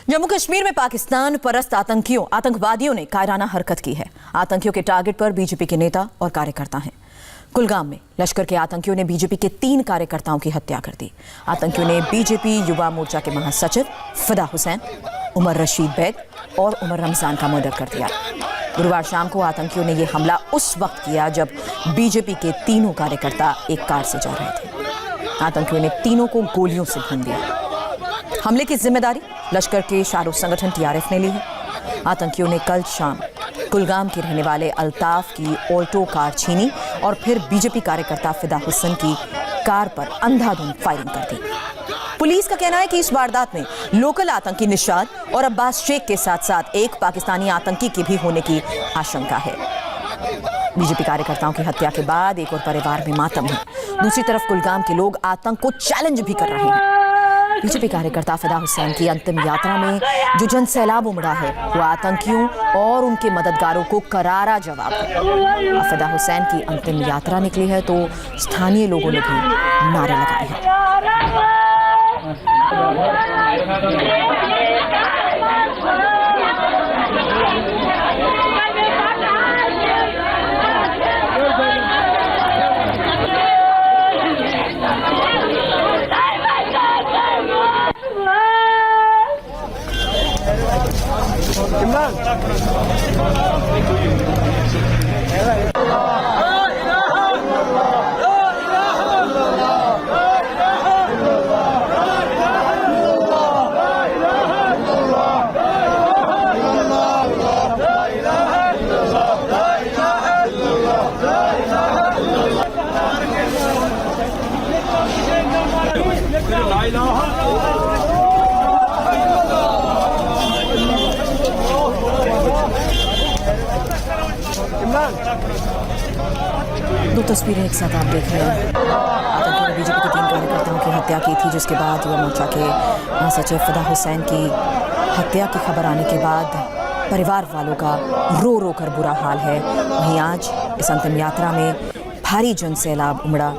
जम्मू कश्मीर में पाकिस्तान परस्त आतंकवादियों ने कायराना हरकत की है। आतंकियों के टारगेट पर बीजेपी के नेता और कार्यकर्ता हैं। कुलगाम में लश्कर के आतंकियों ने बीजेपी के 3 कार्यकर्ताओं की हत्या कर दी। आतंकियों ने बीजेपी युवा मोर्चा के महासचिव फिदा हुसैन, उमर रशीद बेग और उमर रमजान का मर्डर कर दिया। गुरुवार शाम को आतंकियों ने यह हमला उस वक्त किया जब बीजेपी के 3 कार्यकर्ता एक कार से जा रहे थे। आतंकियों ने तीनों को गोलियों से भून दिया। हमले की जिम्मेदारी लश्कर के शारू संगठन टीआरएफ ने ली है। आतंकियों ने कल शाम कुलगाम के रहने वाले अल्ताफ की ऑल्टो कार छीनी और फिर बीजेपी कार्यकर्ता फिदा हुसैन की कार पर अंधाधुंध फायरिंग कर दी। पुलिस का कहना है कि इस वारदात में लोकल आतंकी निशाद और अब्बास शेख के साथ साथ एक पाकिस्तानी आतंकी के भी होने की आशंका है। बीजेपी कार्यकर्ताओं की हत्या के बाद एक और परिवार में मातम है। दूसरी तरफ कुलगाम के लोग आतंक को चैलेंज भी कर रहे हैं। बीजेपी कार्यकर्ता फिदा हुसैन की अंतिम यात्रा में जो जन सैलाब उमड़ा है वो आतंकियों और उनके मददगारों को करारा जवाब है। फिदा हुसैन की अंतिम यात्रा निकली है तो स्थानीय लोगों ने भी नारे लगाए हैं। दो तस्वीरें एक साथ आप देख रहे हैं। आतंकियों ने बीजेपी के 3 कार्यकर्ताओं की हत्या की थी, जिसके बाद युवा मोर्चा के महासचिव फिदा हुसैन की हत्या की खबर आने के बाद परिवार वालों का रो रो कर बुरा हाल है। वहीं आज इस अंतिम यात्रा में भारी जन सैलाब उमड़ा।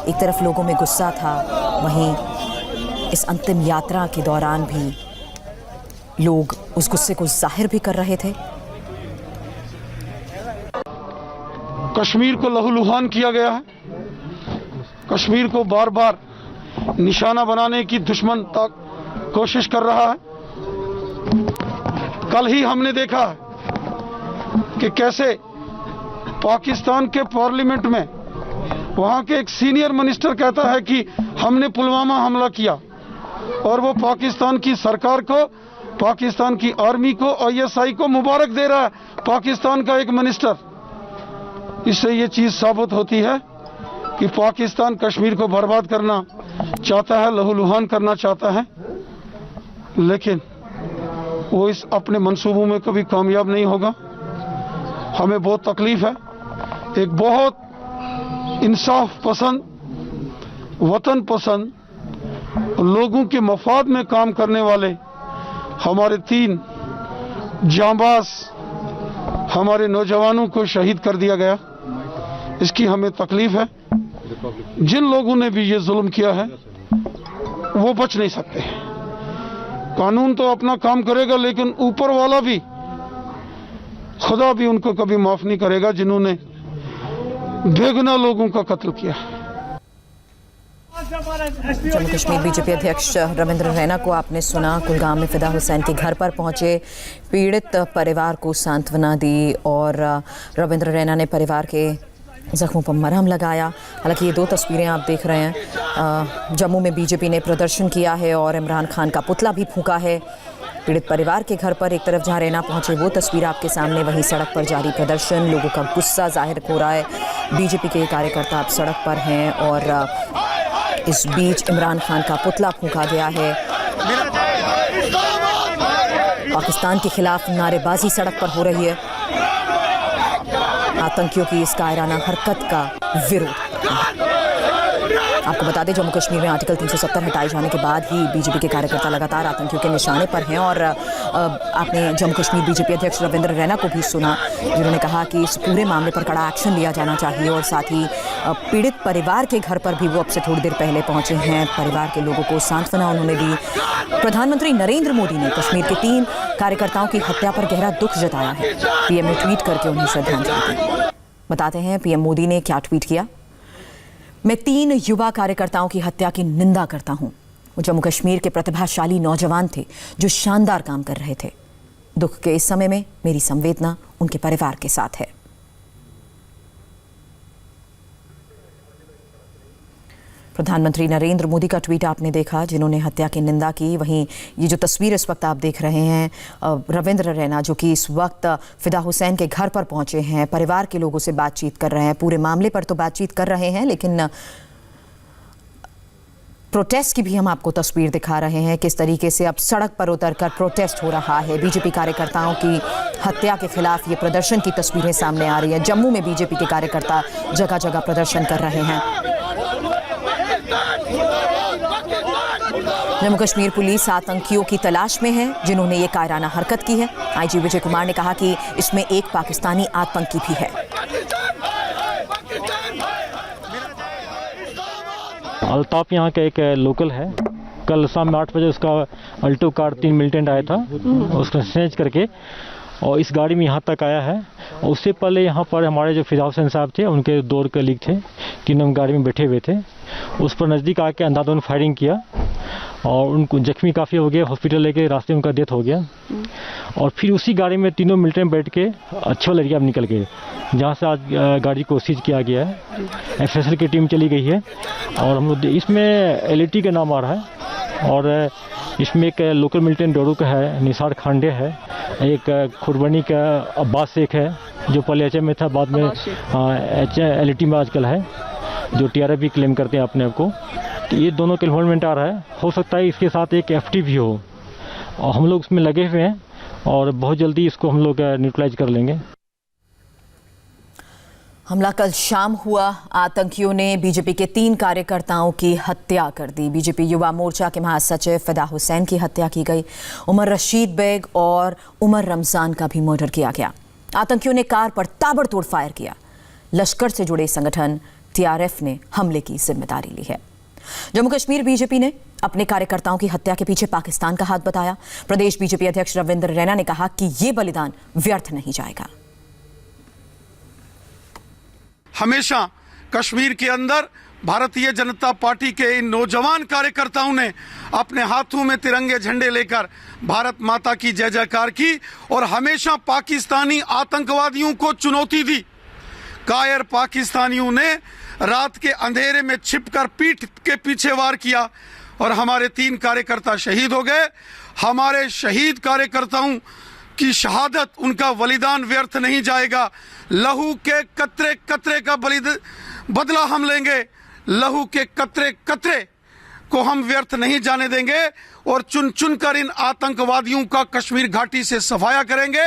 एक तरफ लोगों में गुस्सा था, वहीं इस अंतिम यात्रा के दौरान भी लोग उस गुस्से को जाहिर भी कर रहे थे। कश्मीर को लहूलुहान किया गया है। कश्मीर को बार बार निशाना बनाने की दुश्मन तक कोशिश कर रहा है। कल ही हमने देखा कि कैसे पाकिस्तान के पार्लियामेंट में वहां के एक सीनियर मिनिस्टर कहता है कि हमने पुलवामा हमला किया, और वो पाकिस्तान की सरकार को, पाकिस्तान की आर्मी को, आईएसआई को मुबारक दे रहा है, पाकिस्तान का एक मिनिस्टर। इससे ये चीज साबित होती है कि पाकिस्तान कश्मीर को बर्बाद करना चाहता है, लहूलुहान करना चाहता है, लेकिन वो इस अपने मंसूबों में कभी कामयाब नहीं होगा। हमें बहुत तकलीफ है। एक बहुत इंसाफ पसंद, वतन पसंद, लोगों के मफाद में काम करने वाले हमारे 3 जांबाज हमारे नौजवानों को शहीद कर दिया गया। इसकी हमें तकलीफ है। जिन लोगों ने भी ये जुल्म किया है वो बच नहीं सकते। कानून तो अपना काम करेगा, लेकिन ऊपर वाला भी, खुदा भी उनको कभी माफ नहीं करेगा जिन्होंने बेगुनाह लोगों का कत्ल किया। जम्मू कश्मीर बीजेपी अध्यक्ष रविंद्र रैना को आपने सुना। कुलगाम में फिदा हुसैन के घर पर पहुंचे, पीड़ित परिवार को सांत्वना दी और रविंद्र रैना ने परिवार के जख्मों पर मरहम लगाया। हालांकि ये 2 तस्वीरें आप देख रहे हैं। जम्मू में बीजेपी ने प्रदर्शन किया है और इमरान खान का पुतला भी फूंका है। पीड़ित परिवार के घर पर एक तरफ जहां रैना पहुंचे वो तस्वीर आपके सामने, वहीं सड़क पर जारी प्रदर्शन, लोगों का गुस्सा जाहिर हो रहा है। बीजेपी के कार्यकर्ता अब सड़क पर हैं और इस बीच इमरान खान का पुतला फूंका गया है। पाकिस्तान के खिलाफ नारेबाजी सड़क पर हो रही है। आतंकियों की इस कायराना हरकत का विरोध। आपको बता दें, जम्मू कश्मीर में आर्टिकल 370 हटाए जाने के बाद ही बीजेपी के कार्यकर्ता लगातार आतंकियों के निशाने पर हैं। और आपने जम्मू कश्मीर बीजेपी अध्यक्ष रविंद्र रैना को भी सुना, जिन्होंने कहा कि इस पूरे मामले पर कड़ा एक्शन लिया जाना चाहिए। और साथ ही पीड़ित परिवार के घर पर भी वो अब से थोड़ी देर पहले पहुंचे हैं। परिवार के लोगों को सांत्वना उन्होंने दी। प्रधानमंत्री नरेंद्र मोदी ने कश्मीर के 3 कार्यकर्ताओं की हत्या पर गहरा दुख जताया है। पीएम ने ट्वीट करके उन्हें श्रद्धांजलि दी। बताते हैं पीएम मोदी ने क्या ट्वीट किया। मैं 3 युवा कार्यकर्ताओं की हत्या की निंदा करता हूं। वो जम्मू कश्मीर के प्रतिभाशाली नौजवान थे जो शानदार काम कर रहे थे। दुख के इस समय में मेरी संवेदना उनके परिवार के साथ है। प्रधानमंत्री नरेंद्र मोदी का ट्वीट आपने देखा, जिन्होंने हत्या की निंदा की। वहीं ये जो तस्वीर इस वक्त आप देख रहे हैं, रविंद्र रैना जो कि इस वक्त फिदा हुसैन के घर पर पहुंचे हैं, परिवार के लोगों से बातचीत कर रहे हैं। पूरे मामले पर तो बातचीत कर रहे हैं, लेकिन प्रोटेस्ट की भी हम आपको तस्वीर दिखा रहे हैं। किस तरीके से अब सड़क पर उतरकर प्रोटेस्ट हो रहा है। बीजेपी कार्यकर्ताओं की हत्या के खिलाफ ये प्रदर्शन की तस्वीरें सामने आ रही है। जम्मू में बीजेपी के कार्यकर्ता जगह जगह प्रदर्शन कर रहे हैं। जम्मू कश्मीर पुलिस आतंकियों की तलाश में है जिन्होंने ये कायराना हरकत की है। आईजी विजय कुमार ने कहा कि इसमें एक पाकिस्तानी आतंकी भी है। अल्ताफ यहाँ का एक लोकल है। कल शाम में 8 बजे उसका अल्टो कार 3 मिलिटेंट आया था, उसको स्नैच करके और इस गाड़ी में यहाँ तक आया है। और उससे पहले यहाँ पर हमारे जो फिदा हुसैन साहब थे, उनके 2 कलीग थे, तीनों गाड़ी में बैठे हुए थे। उस पर नज़दीक आके अंधाधुंध फायरिंग किया और उनको जख्मी काफ़ी हो गए। हॉस्पिटल लेके रास्ते में उनका डेथ हो गया। और फिर उसी गाड़ी में तीनों मिलिटेंट बैठ के अच्छे वाले एरिया में निकल गए, जहाँ से आज गाड़ी को सीज किया गया है। एफएसएल की टीम चली गई है और हम लोग इसमें एलईटी का नाम आ रहा है। और इसमें एक लोकल मिलिटेंट डोरू का है, निसार खांडे है, एक खुरबनी का अब्बास शेख है जो पहले एचएम में था, बाद में एलईटी में आजकल है, जो टीआरएफ भी क्लेम करते हैं अपने आप को। तो ये दोनों का इन्वॉल्वमेंट आ रहा है। हो सकता है इसके साथ एक एफटी भी हो और हम लोग इसमें लगे हुए हैं और बहुत जल्दी इसको हम लोग न्यूट्रलाइज कर लेंगे। हमला कल शाम हुआ। आतंकियों ने बीजेपी के 3 कार्यकर्ताओं की हत्या कर दी। बीजेपी युवा मोर्चा के महासचिव फिदा हुसैन की हत्या की गई। उमर रशीद बेग और उमर रमजान का भी मर्डर किया गया। आतंकियों ने कार पर ताबड़तोड़ फायर किया। लश्कर से जुड़े संगठन टीआरएफ ने हमले की जिम्मेदारी ली है। जम्मू कश्मीर बीजेपी ने अपने कार्यकर्ताओं की हत्या के पीछे पाकिस्तान का हाथ बताया। प्रदेश बीजेपी अध्यक्ष रविंद्र रैना ने कहा कि ये बलिदान व्यर्थ नहीं जाएगा। हमेशा कश्मीर के अंदर भारतीय जनता पार्टी के इन नौजवान कार्यकर्ताओं ने अपने हाथों में तिरंगे झंडे लेकर भारत माता की जय जयकार की और हमेशा पाकिस्तानी आतंकवादियों को चुनौती दी। कायर पाकिस्तानियों ने रात के अंधेरे में छिपकर पीठ के पीछे वार किया और हमारे 3 कार्यकर्ता शहीद हो गए। हमारे शहीद कार्यकर्ताओं की शहादत, उनका बलिदान व्यर्थ नहीं जाएगा। लहू के कतरे कतरे का बदला हम लेंगे। लहू के कतरे कतरे को हम व्यर्थ नहीं जाने देंगे और चुन चुन कर इन आतंकवादियों का कश्मीर घाटी से सफाया करेंगे।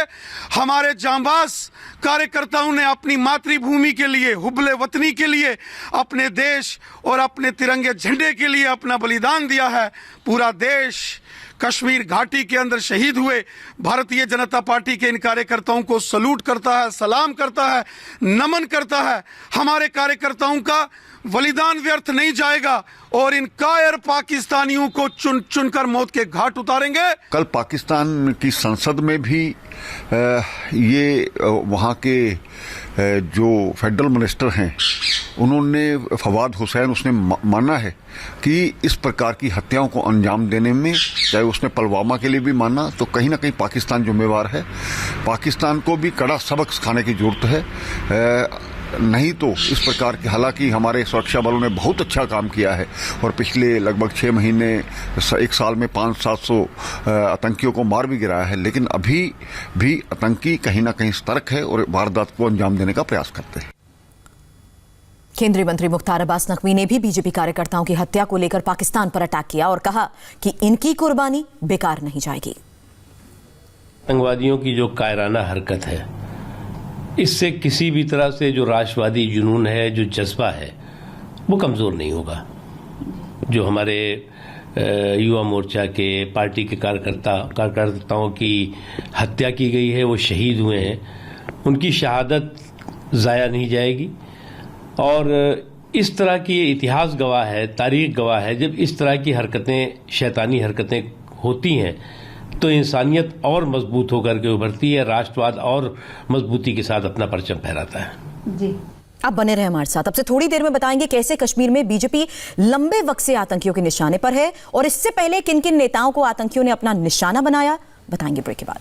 हमारे जांबाज कार्यकर्ताओं ने अपनी मातृभूमि के लिए, हुब्बे वतनी के लिए, अपने देश और अपने तिरंगे झंडे के लिए अपना बलिदान दिया है। पूरा देश कश्मीर घाटी के अंदर शहीद हुए भारतीय जनता पार्टी के इन कार्यकर्ताओं को सलूट करता है, सलाम करता है, नमन करता है। हमारे कार्यकर्ताओं का बलिदान व्यर्थ नहीं जाएगा और इन कायर पाकिस्तानियों को चुन चुनकर मौत के घाट उतारेंगे। कल पाकिस्तान की संसद में भी ये वहाँ के जो फेडरल मिनिस्टर हैं, उन्होंने फवाद हुसैन, उसने माना है कि इस प्रकार की हत्याओं को अंजाम देने में, चाहे उसने पुलवामा के लिए भी माना, तो कहीं ना कहीं पाकिस्तान जिम्मेवार है। पाकिस्तान को भी कड़ा सबक सिखाने की जरूरत है। नहीं तो इस प्रकार के, हालांकि हमारे सुरक्षा बलों ने बहुत अच्छा काम किया है और पिछले लगभग 6 महीने, 1 साल में 500-700 आतंकियों को मार भी गिराया है, लेकिन अभी भी आतंकी कहीं ना कहीं सतर्क है और वारदात को अंजाम देने का प्रयास करते हैं। केंद्रीय मंत्री मुख्तार अब्बास नकवी ने भी बीजेपी कार्यकर्ताओं की हत्या को लेकर पाकिस्तान पर अटैक किया और कहा कि इनकी कुर्बानी बेकार नहीं जाएगी। आतंकवादियों की जो कायराना हरकत है, इससे किसी भी तरह से जो राष्ट्रवादी जुनून है, जो जज्बा है, वो कमजोर नहीं होगा। जो हमारे युवा मोर्चा के पार्टी के कार्यकर्ताओं की हत्या की गई है, वो शहीद हुए हैं, उनकी शहादत ज़ाया नहीं जाएगी। और इस तरह की इतिहास गवाह है, तारीख गवाह है, जब इस तरह की हरकतें, शैतानी हरकतें होती हैं तो इंसानियत और मजबूत होकर के उभरती है, राष्ट्रवाद और मजबूती के साथ अपना परचम फहराता है। जी, आप बने रहे हमारे साथ। अब से थोड़ी देर में बताएंगे कैसे कश्मीर में बीजेपी लंबे वक्त से आतंकियों के निशाने पर है और इससे पहले किन किन नेताओं को आतंकियों ने अपना निशाना बनाया, बताएंगे ब्रेक के बाद।